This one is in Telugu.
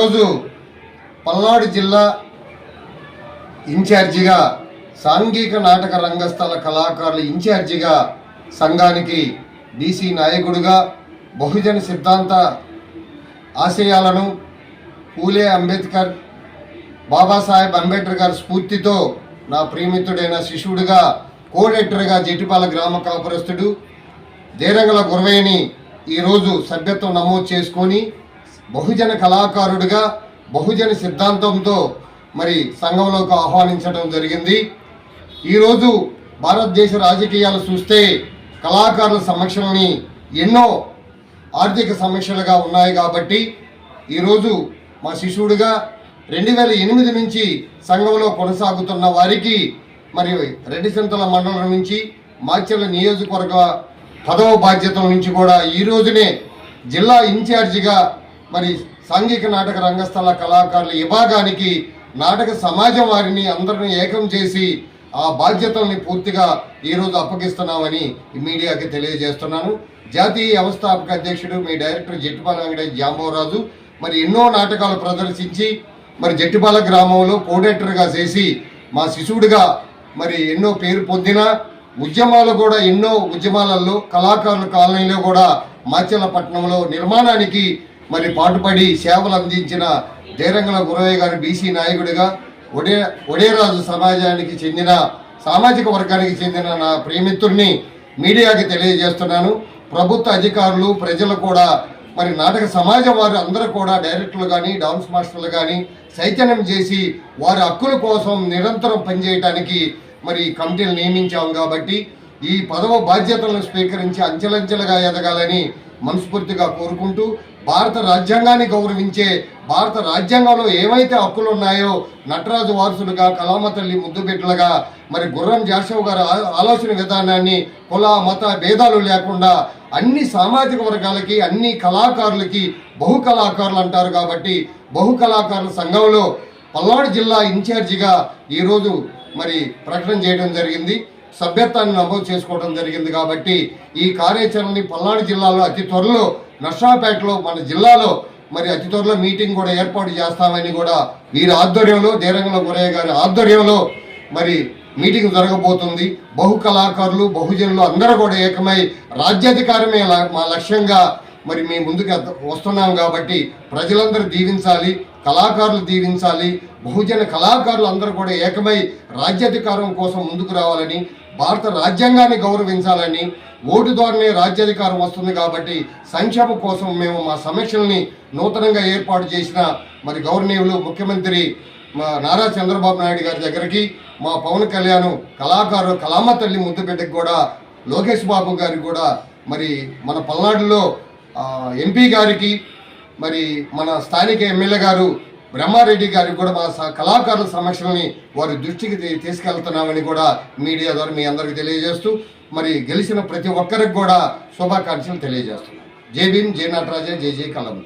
ఈరోజు పల్నాడు జిల్లా ఇన్ఛార్జిగా సాంఘిక నాటక రంగస్థల కళాకారుల ఇన్ఛార్జిగా సంఘానికి బీసీ నాయకుడిగా బహుజన సిద్ధాంత ఆశయాలను పూలే అంబేద్కర్ బాబాసాహెబ్ అంబేద్కర్ గారి స్ఫూర్తితో నా ప్రియమిత్రుడైన శిష్యుడిగా కోడెక్టర్గా జెట్టిపాల గ్రామ కాపురస్తుడు దేరంగల గురవయ్యని ఈరోజు సభ్యత్వం నమోదు చేసుకొని బహుజన కళాకారుడిగా బహుజన సిద్ధాంతంతో మరి సంఘంలోకి ఆహ్వానించడం జరిగింది. ఈరోజు భారతదేశ రాజకీయాలు చూస్తే కళాకారుల సమస్యలని ఎన్నో ఆర్థిక సమస్యలుగా ఉన్నాయి కాబట్టి ఈరోజు మా శిష్యుడిగా 2008 నుంచి సంఘంలో కొనసాగుతున్న వారికి మరి రెడ్డిసంతల మండలం నుంచి మాచర్ల నియోజకవర్గ పదవ బాధ్యతల నుంచి కూడా ఈ రోజునే జిల్లా ఇన్ఛార్జిగా మరి సాంఘిక నాటక రంగస్థల కళాకారుల విభాగానికి నాటక సమాజం వారిని అందరినీ ఏకం చేసి ఆ బాధ్యతల్ని పూర్తిగా ఈరోజు అప్పగిస్తున్నామని మీడియాకి తెలియజేస్తున్నాను. జాతీయ వ్యవస్థాపక అధ్యక్షుడు మీ డైరెక్టర్ జెట్టిపాల వెంకటేష్ జాంబవరాజు మరి ఎన్నో నాటకాలు ప్రదర్శించి మరి జెట్టిపాల గ్రామంలో కోడెక్టర్గా చేసి మా శిశువుడిగా మరి ఎన్నో పేరు పొందిన ఉద్యమాలు కూడా ఎన్నో ఉద్యమాలలో కళాకారుల కాలనీలో కూడా మాచర్లపట్నంలో నిర్మాణానికి మరి పాటుపడి సేవలు అందించిన దేరంగల గురవయ్య గారి బీసీ నాయకుడిగా ఒడేరాజు సమాజానికి చెందిన సామాజిక వర్గానికి చెందిన నా ప్రియమిత్రుడిని మీడియాకి తెలియజేస్తున్నాను. ప్రభుత్వ అధికారులు ప్రజలు కూడా మరి నాటక సమాజం వారు అందరూ కూడా డైరెక్టర్లు కానీ డాన్స్ మాస్టర్లు కానీ చైతన్యం చేసి వారి హక్కుల కోసం నిరంతరం పనిచేయడానికి మరి కమిటీలు నియమించాము. కాబట్టి ఈ పదవ బాధ్యతలను స్వీకరించి అంచెలంచెలుగా ఎదగాలని మనస్ఫూర్తిగా కోరుకుంటూ భారత రాజ్యాంగాన్ని గౌరవించే భారత రాజ్యాంగంలో ఏవైతే హక్కులు ఉన్నాయో నటరాజు వారసులుగా కళామ తల్లి ముద్దుబిడ్డలుగా మరి గుర్రం జాషవ్ గారి ఆలోచన విధానాన్ని కుల మత భేదాలు లేకుండా అన్ని సామాజిక వర్గాలకి అన్ని కళాకారులకి బహు కళాకారులు అంటారు కాబట్టి బహు కళాకారుల సంఘంలో పల్నాడు జిల్లా ఇన్ఛార్జిగా ఈరోజు మరి ప్రకటన చేయడం జరిగింది. సభ్యత్వాన్ని నమోదు చేసుకోవడం జరిగింది. కాబట్టి ఈ కార్యాచరణని పల్నాడు జిల్లాలో అతి త్వరలో నర్సాపేటలో మన జిల్లాలో మరి అతి త్వరలో మీటింగ్ కూడా ఏర్పాటు చేస్తామని కూడా వీరి ఆధ్వర్యంలో దేరంగల గురయ్య గారి ఆధ్వర్యంలో మరి మీటింగ్ జరగబోతుంది. బహు కళాకారులు బహుజనులు అందరూ కూడా ఏకమై రాజ్యాధికారమే మా లక్ష్యంగా మరి మేము ముందుకు వస్తున్నాం. కాబట్టి ప్రజలందరూ దీవించాలి, కళాకారులు దీవించాలి, బహుజన కళాకారులు అందరూ కూడా ఏకమై రాజ్యాధికారం కోసం ముందుకు రావాలని, భారత రాజ్యాంగాన్ని గౌరవించాలని, ఓటు ద్వారానే రాజ్యాధికారం వస్తుంది కాబట్టి సంక్షేమం కోసం మేము మా సమస్యల్ని నూతనంగా ఏర్పాటు చేసిన మరి గౌరవనీయులు ముఖ్యమంత్రి నారా చంద్రబాబు నాయుడు గారి దగ్గరికి మా పవన్ కళ్యాణ్ కళాకారు కళామ తల్లి ముద్దుబిడ్డకి కూడా లోకేష్ బాబు గారికి కూడా మరి మన పల్నాడులో ఎంపీ గారికి మరి మన స్థానిక ఎమ్మెల్యే గారు బ్రహ్మారెడ్డి గారికి కూడా మా కళాకారుల సమస్యలని వారి దృష్టికి తీసుకెళ్తున్నామని కూడా మీడియా ద్వారా మీ అందరికీ తెలియజేస్తూ మరి గెలిచిన ప్రతి ఒక్కరికి కూడా శుభాకాంక్షలు తెలియజేస్తున్నాం. జై భీమ్, జై నటరాజ, జై జై కళామ.